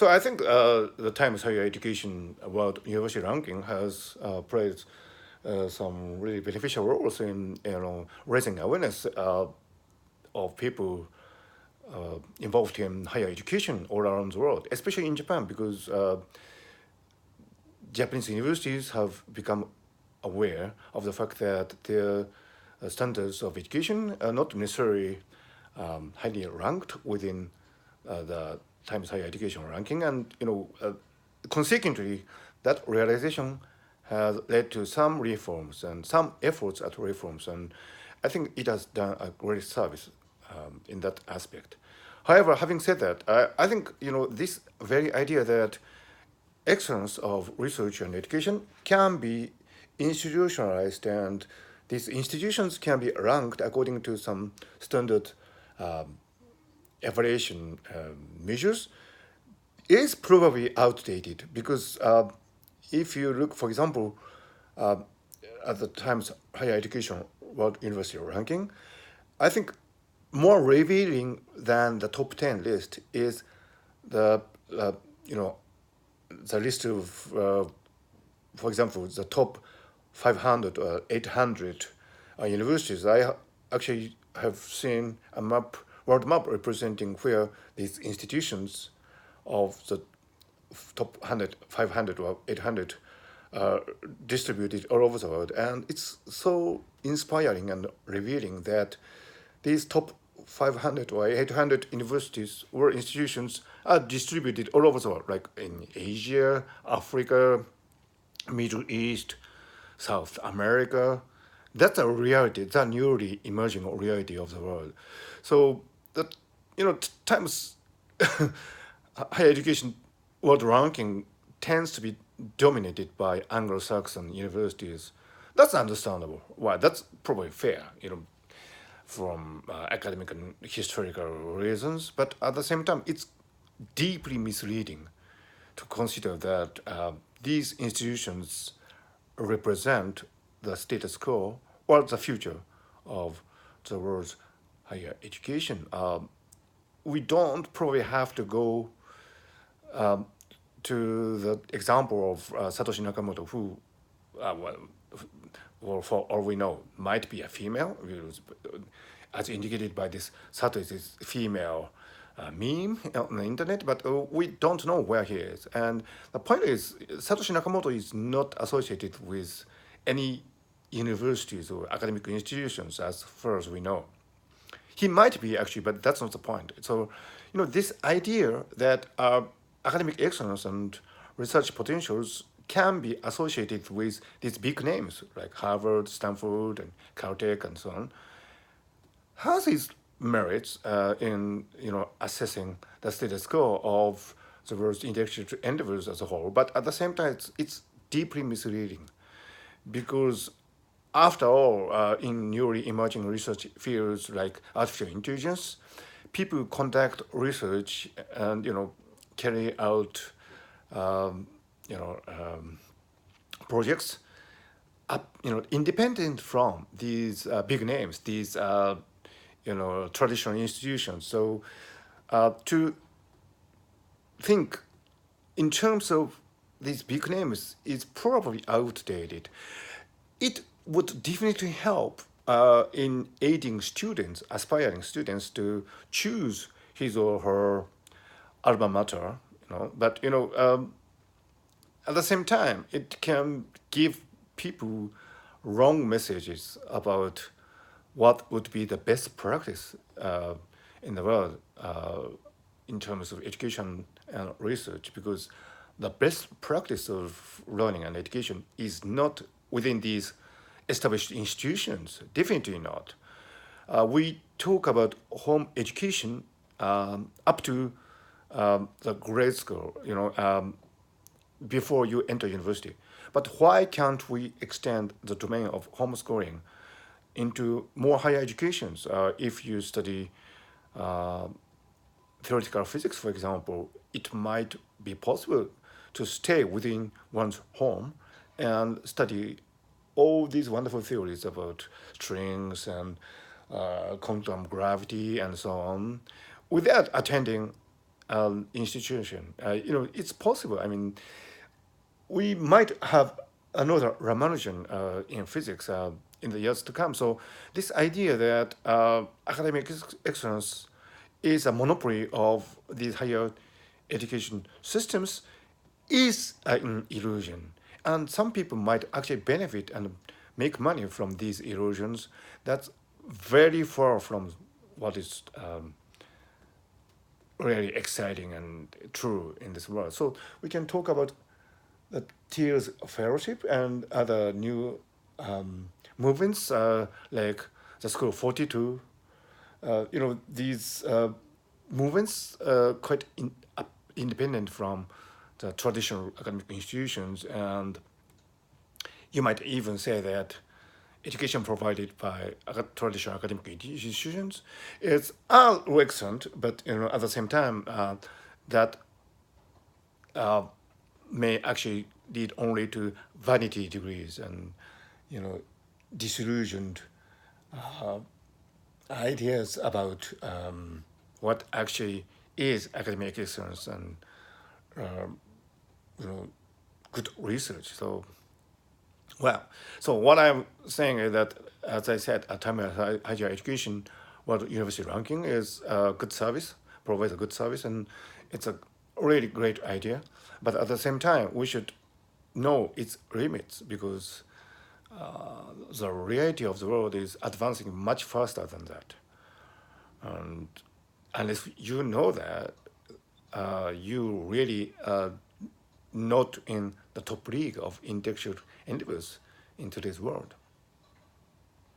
So I think the Times Higher Education World University Ranking has played some really beneficial roles in raising awareness of people involved in higher education all around the world, especially in Japan, because Japanese universities have become aware of the fact that their standards of education are not necessarily highly ranked within the Times Higher Education ranking, and consequently, that realization has led to some reforms and some efforts at reforms, and I think it has done a great service in that aspect. However, having said that, I think this very idea that excellence of research and education can be institutionalized, and these institutions can be ranked according to some standard evaluation measures is probably outdated because if you look, for example, uh, at the Times Higher Education World University ranking, I think more revealing than the top 10 list is the you know the list of for example, the top 500 or 800 universities. Actually have seen a map, world map representing where these institutions of the top 100, 500, or 800 uh, distributed all over the world. And it's so inspiring and revealing that these top 500 or 800 universities or institutions are distributed all over the world, like in Asia, Africa, Middle East, South America. That's a reality, the newly emerging reality of the world. So that times higher education world ranking tends to be dominated by Anglo-Saxon universities. That's understandable. Why? That's probably fair, from academic and historical reasons. But at the same time, it's deeply misleading to consider that these institutions represent the status quo or the future of the world's higher education. We don't probably have to go to the example of Satoshi Nakamoto, who, well, or for all we know, might be a female, as indicated by this Satoshi's female meme on the internet, but we don't know where he is. And the point is, Satoshi Nakamoto is not associated with any universities or academic institutions as far as we know. He might be actually, but that's not the point. So, this idea that academic excellence and research potentials can be associated with these big names like Harvard, Stanford, and Caltech, and so on, has its merits in assessing the status quo of the world's intellectual endeavors as a whole. But at the same time, it's deeply misleading because after all, in newly emerging research fields like artificial intelligence, people conduct research and carry out um, you know projects independent from these big names, these traditional institutions. So to think in terms of these big names is probably outdated. It would definitely help in aiding students, aspiring students, to choose his or her alma mater. But at the same time, it can give people wrong messages about what would be the best practice in the world in terms of education and research, because the best practice of learning and education is not within these established institutions, definitely not. We talk about home education up to the grade school, before you enter university. But why can't we extend the domain of homeschooling into more higher educations? If you study uh, theoretical physics, for example, it might be possible to stay within one's home and study all these wonderful theories about strings and quantum gravity and so on without attending institution. It's possible. I mean, we might have another Ramanujan in physics in the years to come. So this idea that academic excellence is a monopoly of these higher education systems is an illusion. And some people might actually benefit and make money from these illusions. That's very far from what is really exciting and true in this world. So we can talk about the Tears Fellowship and other new movements like the School of 42. These movements quite independent from the traditional academic institutions, and you might even say that education provided by traditional academic institutions is all excellent, but at the same time, that uh, may actually lead only to vanity degrees and you know disillusioned ideas about what actually is academic excellence and you know good research. So what I'm saying is that, as I said, a time higher education, what university ranking is a good service, provides a good service, and it's a really great idea. But at the same time, we should know its limits because the reality of the world is advancing much faster than that. And unless you know that, you really not in the top league of intellectual endeavors in today's world.